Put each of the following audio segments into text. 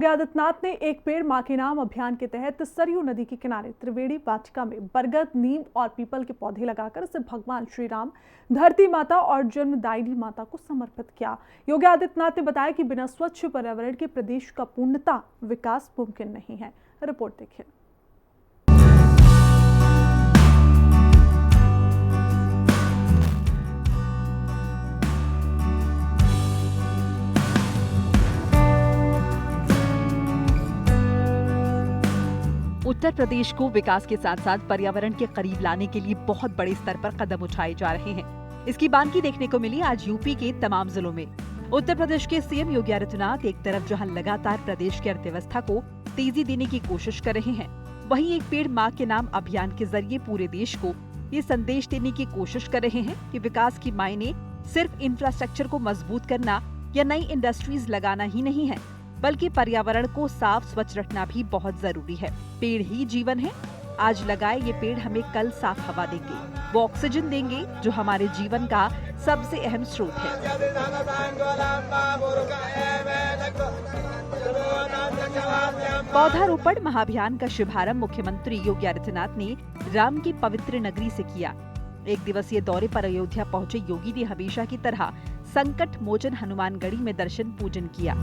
योगी आदित्यनाथ ने एक पेड़ मां के नाम अभियान के तहत सरयू नदी के किनारे त्रिवेणी वाटिका में बरगद, नीम और पीपल के पौधे लगाकर इसे भगवान श्री राम, धरती माता और जन्मदायिनी माता को समर्पित किया। योगी आदित्यनाथ ने बताया कि बिना स्वच्छ पर्यावरण के प्रदेश का पूर्णतः विकास मुमकिन नहीं है। रिपोर्ट देखिए। उत्तर प्रदेश को विकास के साथ साथ पर्यावरण के करीब लाने के लिए बहुत बड़े स्तर पर कदम उठाए जा रहे हैं। इसकी बानगी देखने को मिली आज यूपी के तमाम जिलों में। उत्तर प्रदेश के सीएम योगी आदित्यनाथ एक तरफ जहां लगातार प्रदेश की अर्थव्यवस्था को तेजी देने की कोशिश कर रहे हैं, वहीं एक पेड़ मां के नाम अभियान के जरिए पूरे देश को ये संदेश देने की कोशिश कर रहे हैं कि विकास की मायने सिर्फ इंफ्रास्ट्रक्चर को मजबूत करना या नई इंडस्ट्रीज लगाना ही नहीं है, बल्कि पर्यावरण को साफ स्वच्छ रखना भी बहुत जरूरी है। पेड़ ही जीवन है। आज लगाए ये पेड़ हमें कल साफ हवा देंगे, वो ऑक्सीजन देंगे जो हमारे जीवन का सबसे अहम स्रोत है। पौधारोपण महाअभियान का शुभारंभ मुख्यमंत्री योगी आदित्यनाथ ने राम की पवित्र नगरी से किया। एक दिवसीय दौरे पर अयोध्या पहुंचे योगी ने हमेशा की तरह संकट मोचन हनुमानगढ़ी में दर्शन पूजन किया।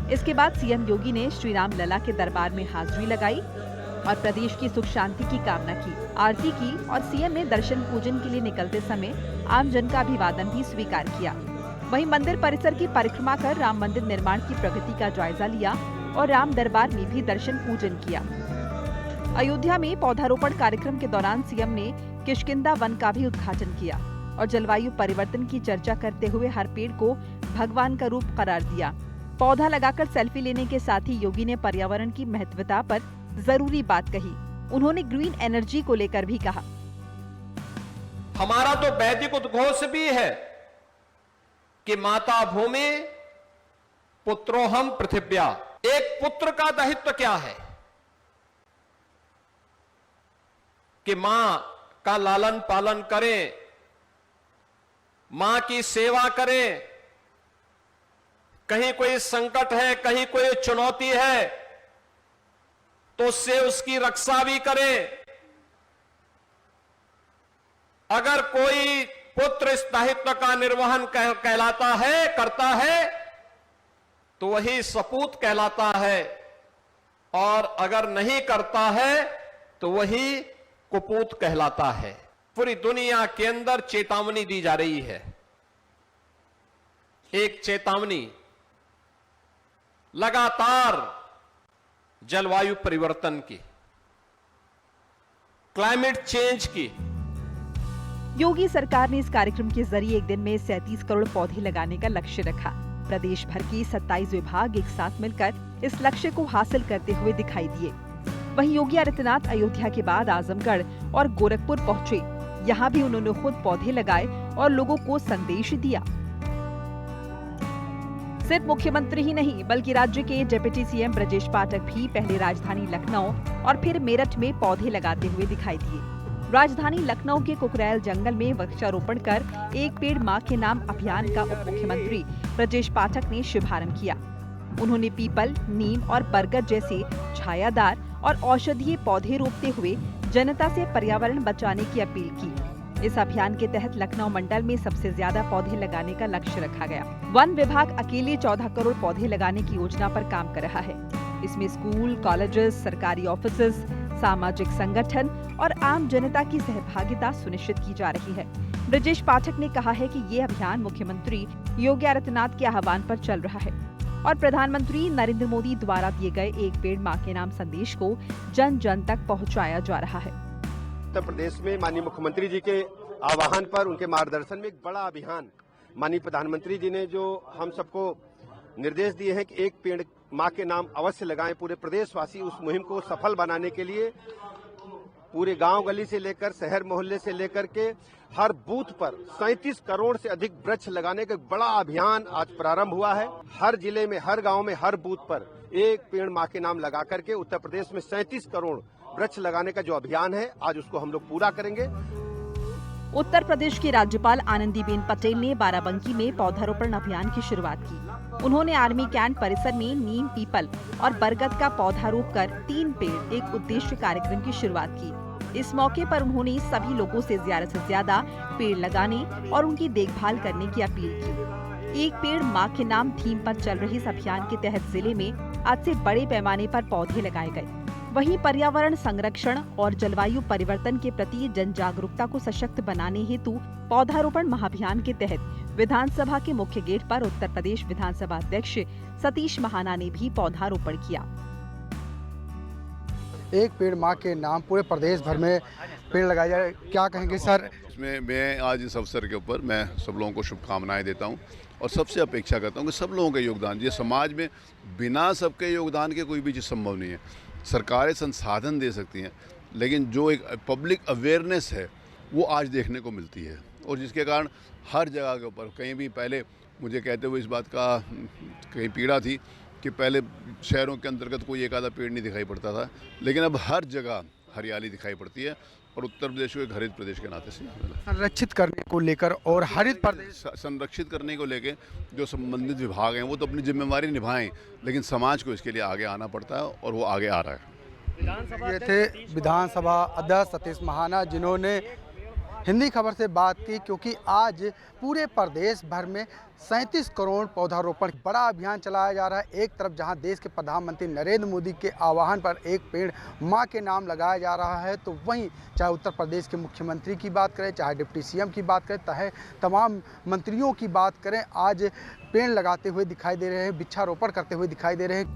इसके बाद सीएम योगी ने श्री राम लला के दरबार में हाजिरी लगाई और प्रदेश की सुख शांति की कामना की, आरती की और सीएम ने दर्शन पूजन के लिए निकलते समय आम जन का अभिवादन भी स्वीकार किया। वहीं मंदिर परिसर की परिक्रमा कर राम मंदिर निर्माण की प्रगति का जायजा लिया और राम दरबार में भी दर्शन पूजन किया। अयोध्या में पौधारोपण कार्यक्रम के दौरान सीएम ने किष्किंधा वन का भी उद्घाटन किया और जलवायु परिवर्तन की चर्चा करते हुए हर पेड़ को भगवान का रूप करार दिया। पौधा लगाकर सेल्फी लेने के साथ ही योगी ने पर्यावरण की महत्वता पर जरूरी बात कही। उन्होंने ग्रीन एनर्जी को लेकर भी कहा, हमारा तो वैदिक उद्घोष भी है कि माता भूमि पुत्रोहम पृथिव्या। एक पुत्र का दायित्व क्या है कि मां का लालन पालन करें, मां की सेवा करें। कहीं कोई संकट है, कहीं कोई चुनौती है तो उससे उसकी रक्षा भी करें। अगर कोई पुत्र इस दायित्व का निर्वहन करता है तो वही सपूत कहलाता है, और अगर नहीं करता है तो वही कुपूत कहलाता है। पूरी दुनिया के अंदर चेतावनी दी जा रही है। एक चेतावनी लगातार जलवायु परिवर्तन की, क्लाइमेट चेंज की। योगी सरकार ने इस कार्यक्रम के जरिए एक दिन में 37 करोड़ पौधे लगाने का लक्ष्य रखा। प्रदेश भर के 27 विभाग एक साथ मिलकर इस लक्ष्य को हासिल करते हुए दिखाई दिए। वहीं योगी आदित्यनाथ अयोध्या के बाद आजमगढ़ और गोरखपुर पहुंचे। यहाँ भी उन्होंने खुद पौधे लगाए और लोगों को संदेश दिया। सिर्फ मुख्यमंत्री ही नहीं बल्कि राज्य के डिप्टी सीएम ब्रजेश पाठक भी पहले राजधानी लखनऊ और फिर मेरठ में पौधे लगाते हुए दिखाई दिए। राजधानी लखनऊ के कुकरैल जंगल में वृक्षारोपण कर एक पेड़ मां के नाम अभियान का उप मुख्यमंत्री ब्रजेश पाठक ने शुभारंभ किया। उन्होंने पीपल, नीम और बरगद जैसे छायादार और औषधीय पौधे रोपते हुए जनता से पर्यावरण बचाने की अपील की। इस अभियान के तहत लखनऊ मंडल में सबसे ज्यादा पौधे लगाने का लक्ष्य रखा गया। वन विभाग अकेले 14 करोड़ पौधे लगाने की योजना पर काम कर रहा है। इसमें स्कूल, कॉलेजेस, सरकारी ऑफिसेज, सामाजिक संगठन और आम जनता की सहभागिता सुनिश्चित की जा रही है। ब्रजेश पाठक ने कहा है कि ये अभियान मुख्यमंत्री योगी आदित्यनाथ के आह्वान पर चल रहा है और प्रधानमंत्री नरेंद्र मोदी द्वारा दिए गए एक पेड़ मां के नाम संदेश को जन जन तक पहुंचाया जा रहा है। उत्तर प्रदेश में माननीय मुख्यमंत्री जी के आह्वान पर, उनके मार्गदर्शन में एक बड़ा अभियान माननीय प्रधानमंत्री जी ने जो हम सबको निर्देश दिए हैं कि एक पेड़ मां के नाम अवश्य लगाएं। पूरे प्रदेशवासी उस मुहिम को सफल बनाने के लिए पूरे गांव गली से लेकर शहर मोहल्ले से लेकर के हर बूथ पर 37 करोड़ से अधिक वृक्ष लगाने का बड़ा अभियान आज प्रारंभ हुआ है। हर जिले में, हर गांव में, हर बूथ पर एक पेड़ मां के नाम लगा करके उत्तर प्रदेश में 37 करोड़ वृक्ष लगाने का जो अभियान है आज उसको हम लोग पूरा करेंगे। उत्तर प्रदेश की राज्यपाल आनंदीबेन पटेल ने बाराबंकी में पौधारोपण अभियान की शुरुआत की। उन्होंने आर्मी कैंट परिसर में नीम, पीपल और बरगद का पौधा रोप कर 3 पेड़ एक उद्देश्य कार्यक्रम की शुरुआत की। इस मौके पर उन्होंने सभी लोगों से ज्यादा से ज्यादा पेड़ लगाने और उनकी देखभाल करने की अपील की। एक पेड़ मां के नाम थीम पर चल रहे इस अभियान के तहत जिले में आज से बड़े पैमाने पर पौधे लगाए गए। वहीं पर्यावरण संरक्षण और जलवायु परिवर्तन के प्रति जन जागरूकता को सशक्त बनाने हेतु पौधारोपण महाअभियान के तहत विधानसभा के मुख्य गेट पर उत्तर प्रदेश विधानसभा अध्यक्ष सतीश महाना ने भी पौधारोपण किया। एक पेड़ मां के नाम पूरे प्रदेश भर में पेड़ लगाए जाए, क्या कहेंगे सर? इसमें मैं आज इस अवसर के ऊपर मैं सब लोगों को शुभकामनाएं देता हूं और सबसे अपेक्षा करता हूं कि सब लोगों का योगदान, ये समाज में बिना सबके योगदान के कोई भी चीज़ संभव नहीं है। सरकारें संसाधन दे सकती हैं, लेकिन जो एक पब्लिक अवेयरनेस है वो आज देखने को मिलती है, और जिसके कारण हर जगह के ऊपर कहीं भी पहले मुझे कहते हुए इस बात का कहीं पीड़ा थी कि पहले शहरों के अंतर्गत कोई एक आधा पेड़ नहीं दिखाई पड़ता था, लेकिन अब हर जगह हरियाली दिखाई पड़ती है। और उत्तर प्रदेश को एक हरित प्रदेश के नाते से संरक्षित करने को लेकर और हरित प्रदेश संरक्षित करने को लेकर जो संबंधित विभाग हैं वो तो अपनी जिम्मेवारी निभाएं, लेकिन समाज को इसके लिए आगे आना पड़ता है और वो आगे आ रहा है। ये थे विधानसभा अध्यक्ष सतीश महाना, जिन्होंने हिंदी खबर से बात की, क्योंकि आज पूरे प्रदेश भर में 37 करोड़ पौधारोपण बड़ा अभियान चलाया जा रहा है। एक तरफ जहां देश के प्रधानमंत्री नरेंद्र मोदी के आह्वान पर एक पेड़ मां के नाम लगाया जा रहा है, तो वहीं चाहे उत्तर प्रदेश के मुख्यमंत्री की बात करें, चाहे डिप्टी सीएम की बात करें, चाहे तमाम मंत्रियों की बात करें, आज पेड़ लगाते हुए दिखाई दे रहे हैं, वृक्षारोपण करते हुए दिखाई दे रहे हैं।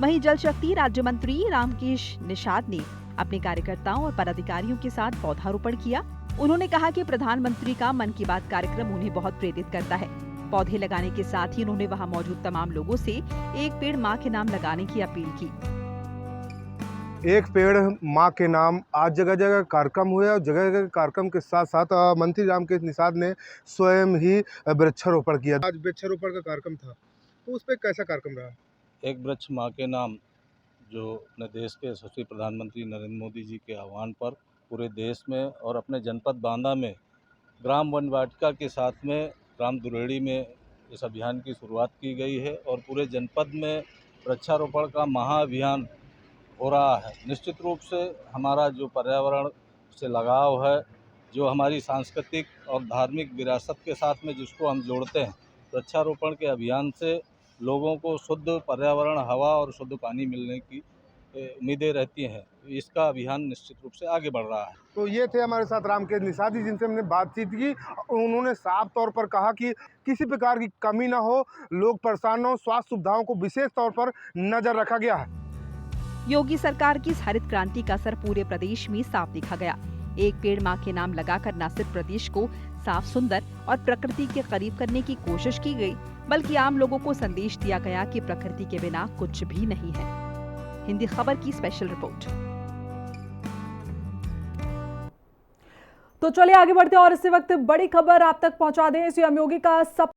वहीं जल शक्ति राज्य मंत्री रामकेश निषाद ने अपने कार्यकर्ताओं और पदाधिकारियों के साथ पौधारोपण किया। उन्होंने कहा कि प्रधानमंत्री का मन की बात कार्यक्रम उन्हें बहुत प्रेरित करता है। पौधे लगाने के साथ ही उन्होंने वहां मौजूद तमाम लोगों से एक पेड़ मां के नाम लगाने की अपील की। एक पेड़ मां के नाम आज जगह जगह कार्यक्रम हुए और जगह जगह कार्यक्रम के साथ साथ मंत्री रामकेश निषाद ने स्वयं ही वृक्षारोपण किया। आज वृक्षारोपण का कार्यक्रम था, तो उस पर कैसा कार्यक्रम रहा? एक वृक्ष मां के नाम, जो अपने देश के यशस्वी प्रधानमंत्री नरेंद्र मोदी जी के आह्वान पर पूरे देश में और अपने जनपद बांदा में ग्राम वन वाटिका के साथ में ग्राम दुरेड़ी में इस अभियान की शुरुआत की गई है और पूरे जनपद में वृक्षारोपण का महाअभियान हो रहा है। निश्चित रूप से हमारा जो पर्यावरण से लगाव है, जो हमारी सांस्कृतिक और धार्मिक विरासत के साथ में जिसको हम जोड़ते हैं, वृक्षारोपण के अभियान से लोगों को शुद्ध पर्यावरण, हवा और शुद्ध पानी मिलने की उम्मीदें रहती हैं। इसका अभियान निश्चित रूप से आगे बढ़ रहा है। तो ये थे हमारे साथ रामकेश निषाद जी, जिनसे हमने बातचीत की। उन्होंने साफ तौर पर कहा कि किसी प्रकार की कमी ना हो, लोग परेशान न हो, स्वास्थ्य सुविधाओं को विशेष तौर पर नजर रखा गया है। योगी सरकार की इस हरित क्रांति का असर पूरे प्रदेश में साफ दिखा गया। एक पेड़ मां के नाम लगाकर न सिर्फ प्रदेश को साफ, सुंदर और प्रकृति के करीब करने की कोशिश की गई, बल्कि आम लोगों को संदेश दिया गया कि प्रकृति के बिना कुछ भी नहीं है। हिंदी खबर की स्पेशल रिपोर्ट। तो चलिए आगे बढ़ते हैं और इसी वक्त बड़ी खबर आप तक पहुंचा दें। सीएम योगी का सफल